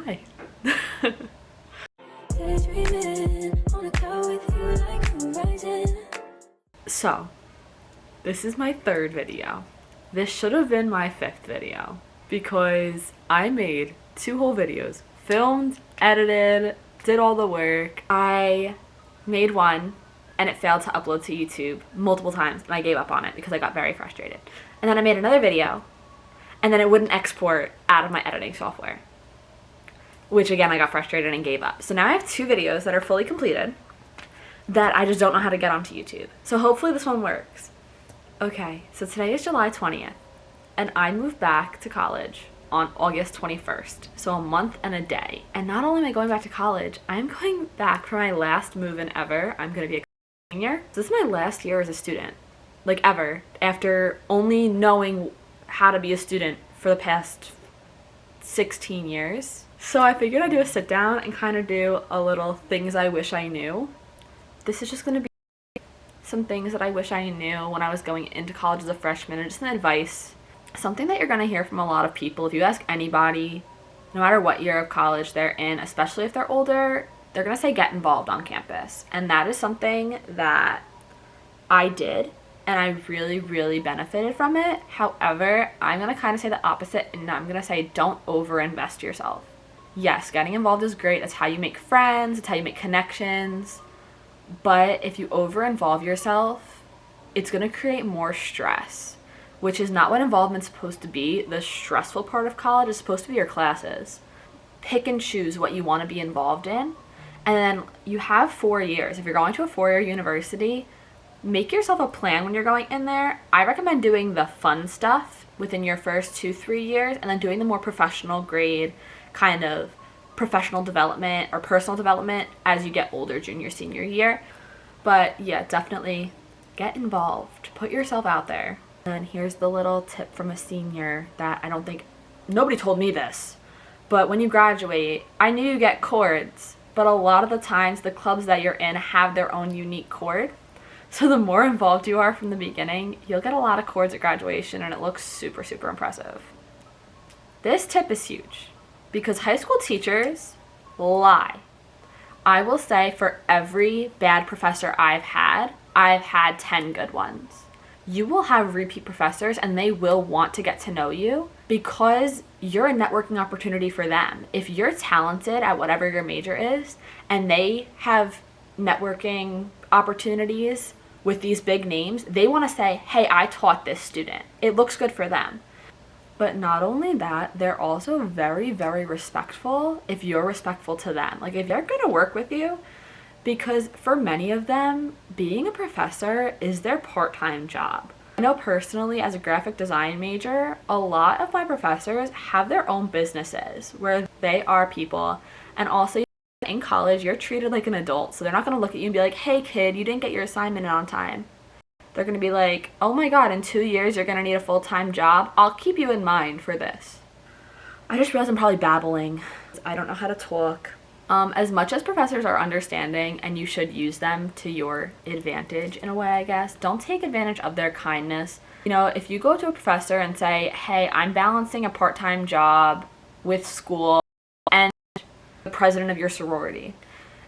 Hi. So, this is my third video. This should have been my fifth video because I made 2 whole videos, filmed, edited, did all the work. I made one and it failed to upload to YouTube multiple times and I gave up on it because I got very frustrated. And then I made another video and then it wouldn't export out of my editing software, which again I got frustrated and gave up. So now I have 2 videos that are fully completed that I just don't know how to get onto YouTube. So hopefully this one works. Okay, so today is July 20th and I moved back to college on August 21st, so a month and a day. And not only am I going back to college, I'm going back for my last move-in ever. I'm gonna be a senior. So this is my last year as a student, like ever, after only knowing how to be a student for the past 16 years. So I figured I'd do a sit down and kind of do a little things I wish I knew. This is just gonna be some things that I wish I knew when I was going into college as a freshman, and just some advice. Something that you're gonna hear from a lot of people. If you ask anybody, no matter what year of college they're in, especially if they're older, they're gonna say get involved on campus. And that is something that I did, and I really benefited from it. However, I'm gonna kind of say the opposite, and I'm gonna say don't over-invest yourself. Yes, getting involved is great. That's how you make friends, it's how you make connections. But if you over-involve yourself, it's gonna create more stress, which is not what involvement's supposed to be. The stressful part of college is supposed to be your classes. Pick and choose what you want to be involved in. And then you have 4 years. If you're going to a 4-year university, make yourself a plan when you're going in there. I recommend doing the fun stuff within your first 2-3 years and then doing the more professional grade kind of professional development or personal development as you get older, junior, senior year. But yeah, definitely get involved. Put yourself out there. And here's the little tip from a senior that I don't think, nobody told me this, but when you graduate, I knew you get cords, but a lot of the times the clubs that you're in have their own unique cord. So the more involved you are from the beginning, you'll get a lot of cords at graduation and it looks super impressive. This tip is huge because high school teachers lie. I will say for every bad professor I've had 10 good ones. You will have repeat professors and they will want to get to know you because you're a networking opportunity for them. If you're talented at whatever your major is and they have networking opportunities with these big names, they want to say, hey, I taught this student. It looks good for them. But not only that, they're also very respectful if you're respectful to them. Like if they're going to work with you, because for many of them, being a professor is their part-time job. I know personally as a graphic design major, a lot of my professors have their own businesses where they are people. And also in college, you're treated like an adult. So they're not going to look at you and be like, hey kid, you didn't get your assignment in on time. They're going to be like, oh my god, in 2 years you're going to need a full-time job. I'll keep you in mind for this. I just realized I'm probably babbling. I don't know how to talk. As much as professors are understanding and you should use them to your advantage in a way, I guess, don't take advantage of their kindness. You know, if you go to a professor and say, hey, I'm balancing a part-time job with school and the president of your sorority,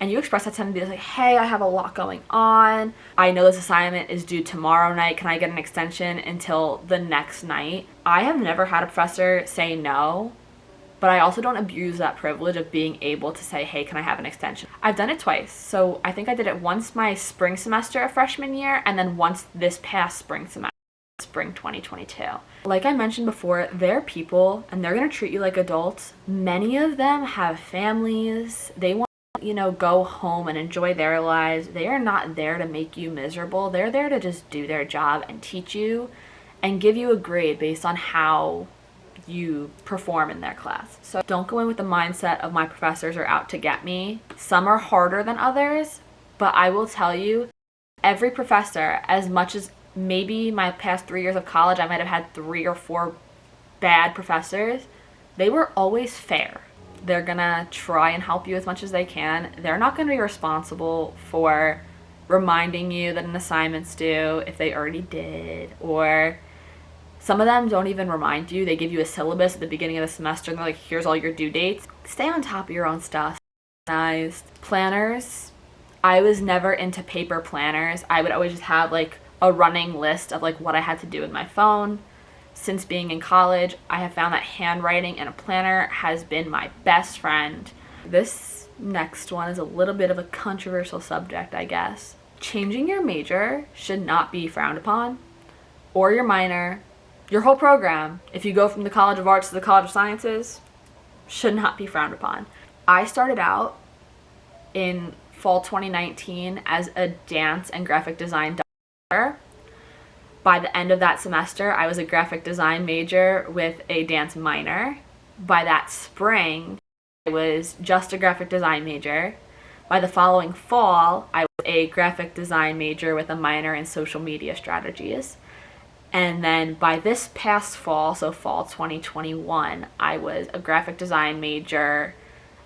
and you express that to them and be like, hey, I have a lot going on. I know this assignment is due tomorrow night. Can I get an extension until the next night? I have never had a professor say no, but I also don't abuse that privilege of being able to say, hey, can I have an extension? I've done it twice. So I think I did it once my spring semester of freshman year and then once this past spring semester, spring 2022. Like I mentioned before, they're people and they're gonna treat you like adults. Many of them have families. They want go home and enjoy their lives. They are not there to make you miserable. They're there to just do their job and teach you and give you a grade based on how you perform in their class. So don't go in with the mindset of my professors are out to get me. Some are harder than others, but I will tell you, every professor, as much as maybe my past 3 years of college, I might have had 3 or 4 bad professors, they were always fair. They're gonna try and help you as much as they can. They're not gonna be responsible for reminding you that an assignment's due if they already did, or Some of them don't even remind you. They give you a syllabus at the beginning of the semester and they're like, here's all your due dates. Stay on top of your own stuff. Organized. Planners. I was never into paper planners. I would always just have like a running list of like what I had to do with my phone. Since being in college, I have found that handwriting in a planner has been my best friend. This next one is a little bit of a controversial subject, I guess. Changing your major should not be frowned upon, or your minor, your whole program. If you go from the College of Arts to the College of Sciences, should not be frowned upon. I started out in fall 2019 as a dance and graphic design doctor. By the end of that semester, I was a graphic design major with a dance minor. By that spring, I was just a graphic design major. By the following fall, I was a graphic design major with a minor in social media strategies. And then by this past fall, so fall 2021, I was a graphic design major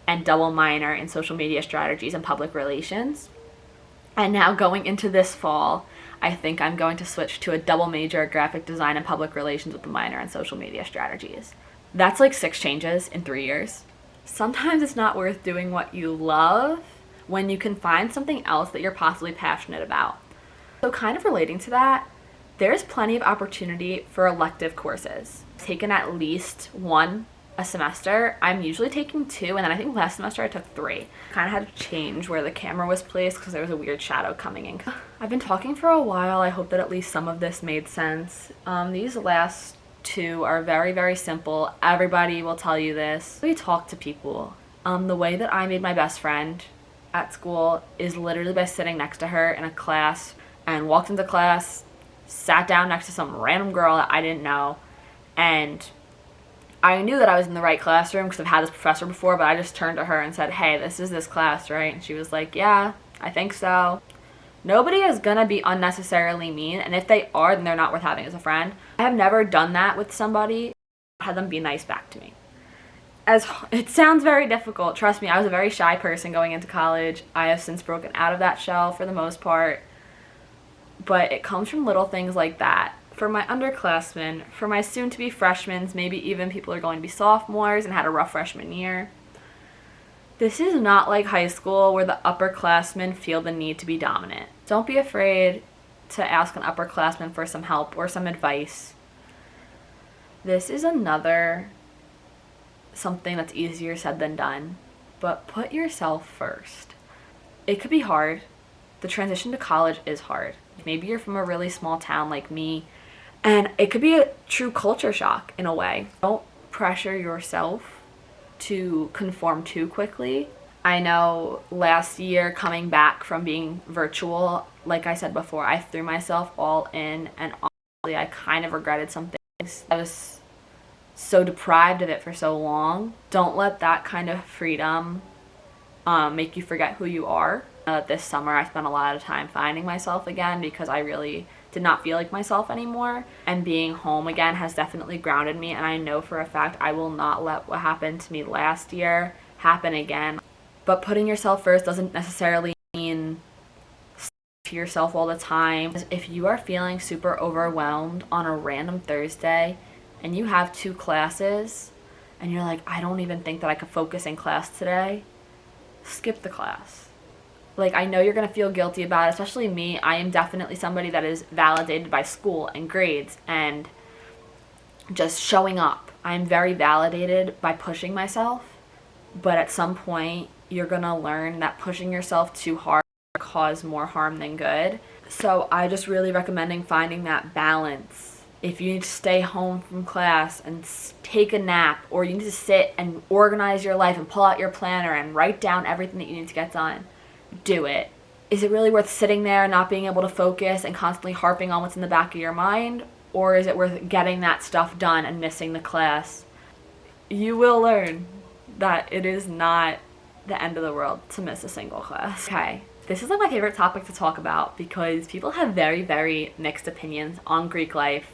and double minor in social media strategies and public relations. And now going into this fall, I think I'm going to switch to a double major graphic design and public relations with a minor in social media strategies. That's like 6 changes in 3 years. Sometimes it's not worth doing what you love when you can find something else that you're possibly passionate about. So kind of relating to that, there's plenty of opportunity for elective courses. I've taken at least 1 a semester. I'm usually taking 2, and then I think last semester I took 3. Kind of had to change where the camera was placed because there was a weird shadow coming in. I've been talking for a while. I hope that at least some of this made sense. These last 2 are very, very simple. Everybody will tell you this. We talk to people. The way that I made my best friend at school is literally by sitting next to her in a class and walked into class, sat down next to some random girl that I didn't know, and I knew that I was in the right classroom because I've had this professor before, but I just turned to her and said, hey, this is this class, right? And she was like, yeah, I think so. Nobody is gonna be unnecessarily mean, and if they are, then they're not worth having as a friend. I have never done that with somebody, had them be nice back to me. It sounds very difficult. Trust me, I was a very shy person going into college. I have since broken out of that shell for the most part, but it comes from little things like that. For my underclassmen, for my soon-to-be freshmen, maybe even people are going to be sophomores and had a rough freshman year. This is not like high school where the upperclassmen feel the need to be dominant. Don't be afraid to ask an upperclassman for some help or some advice. This is something that's easier said than done, but put yourself first. It could be hard. The transition to college is hard. Maybe you're from a really small town like me, and it could be a true culture shock in a way. Don't pressure yourself to conform too quickly. I know last year coming back from being virtual, like I said before, I threw myself all in, and honestly I kind of regretted some things. I was so deprived of it for so long. Don't let that kind of freedom make you forget who you are. This summer I spent a lot of time finding myself again because I really did not feel like myself anymore, and being home again has definitely grounded me, and I know for a fact I will not let what happened to me last year happen again. But putting yourself first doesn't necessarily mean to yourself all the time. If you are feeling super overwhelmed on a random Thursday and you have 2 classes and you're like, I don't even think that I could focus in class today, skip the class. Like, I know you're going to feel guilty about it, especially me. I am definitely somebody that is validated by school and grades and just showing up. I'm very validated by pushing myself, but at some point you're going to learn that pushing yourself too hard will cause more harm than good. So I just really recommending finding that balance. If you need to stay home from class and take a nap, or you need to sit and organize your life and pull out your planner and write down everything that you need to get done, do it. Is it really worth sitting there and not being able to focus and constantly harping on what's in the back of your mind? Or is it worth getting that stuff done and missing the class? You will learn that it is not the end of the world to miss a single class. Okay, this is like my favorite topic to talk about because people have very, very mixed opinions on Greek life,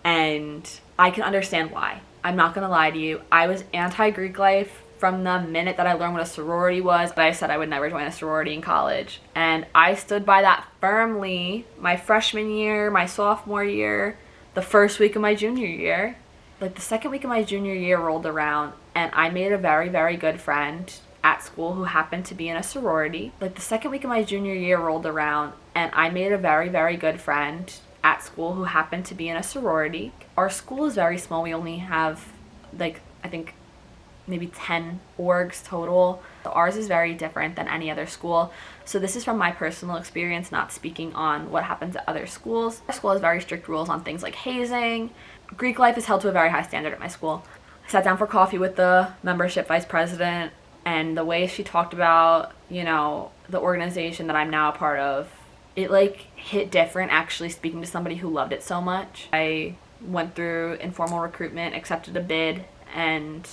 and I can understand why. I'm not gonna lie to you, I was anti-Greek life from the minute that I learned what a sorority was. I said I would never join a sorority in college, and I stood by that firmly my freshman year, my sophomore year, the first week of my junior year, like the second week of my junior year rolled around, and I made a very, very good friend at school who happened to be in a sorority. Like the second week of my junior year rolled around, and I made a very, very good friend at school who happened to be in a sorority. Our school is very small. We only have, like, I think maybe 10 orgs total. So ours is very different than any other school. So this is from my personal experience, not speaking on what happens at other schools. Our school has very strict rules on things like hazing. Greek life is held to a very high standard at my school. I sat down for coffee with the membership vice president, and the way she talked about, you know, the organization that I'm now a part of, it like hit different actually speaking to somebody who loved it so much. I went through informal recruitment, accepted a bid, and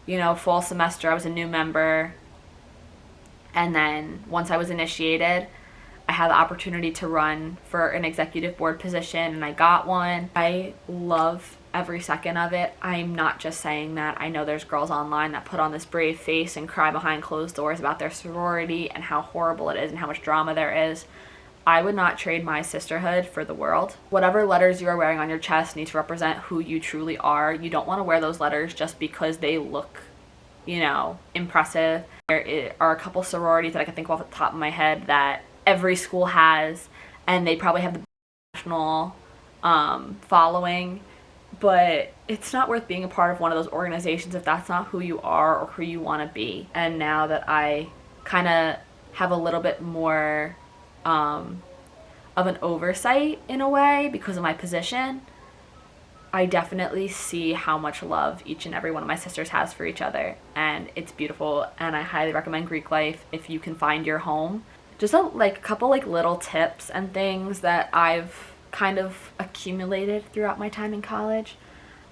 you know, fall semester I was a new member, and then once I was initiated, I had the opportunity to run for an executive board position, and I got one. I love every second of it. I'm not just saying that. I know there's girls online that put on this brave face and cry behind closed doors about their sorority and how horrible it is and how much drama there is. I would not trade my sisterhood for the world. Whatever letters you are wearing on your chest need to represent who you truly are. You don't want to wear those letters just because they look, you know, impressive. There are a couple sororities that I can think of off the top of my head that every school has, and they probably have the national following, but it's not worth being a part of one of those organizations if that's not who you are or who you want to be. And now that I kind of have a little bit more of an oversight in a way because of my position, I definitely see how much love each and every one of my sisters has for each other, and it's beautiful, and I highly recommend Greek life if you can find your home. Just a couple like little tips and things that I've kind of accumulated throughout my time in college.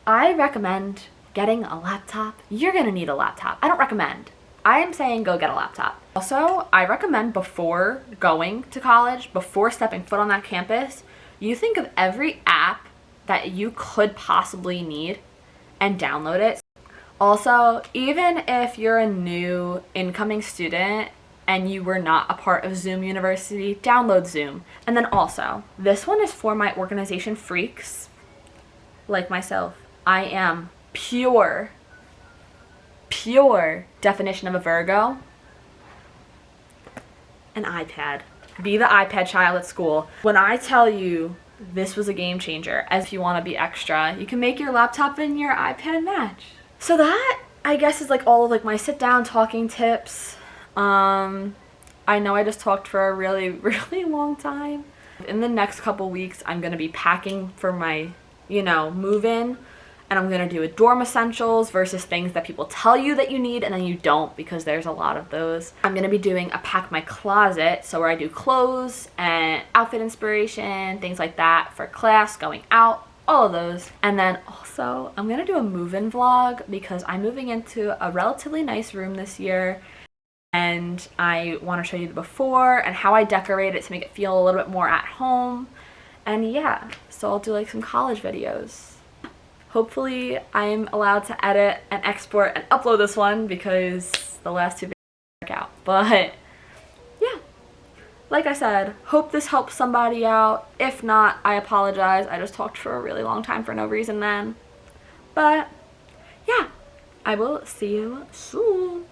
I recommend getting a laptop. You're gonna need a laptop. I don't recommend. I am saying go get a laptop. Also, I recommend before going to college, before stepping foot on that campus, you think of every app that you could possibly need and download it. Also, even if you're a new incoming student and you were not a part of Zoom University, download Zoom. And then also, this one is for my organization freaks like myself. I am pure definition of a Virgo. An iPad. Be the iPad child at school. When I tell you this was a game changer, as if you want to be extra, you can make your laptop and your iPad match. So that, I guess, is like all of like my sit down talking tips. I know I just talked for a really, really long time. In the next couple weeks, I'm going to be packing for my, you know, move-in, and I'm going to do a dorm essentials versus things that people tell you that you need and then you don't, because there's a lot of those. I'm going to be doing a pack my closet, so where I do clothes and outfit inspiration, things like that for class, going out, all of those. And then also, I'm going to do a move-in vlog because I'm moving into a relatively nice room this year, and I want to show you the before and how I decorate it to make it feel a little bit more at home. And yeah, so I'll do like some college videos. Hopefully I'm allowed to edit and export and upload this one because the last two videos didn't work out. But yeah, like I said, hope this helps somebody out. If not, I apologize. I just talked for a really long time for no reason then. But yeah, I will see you soon.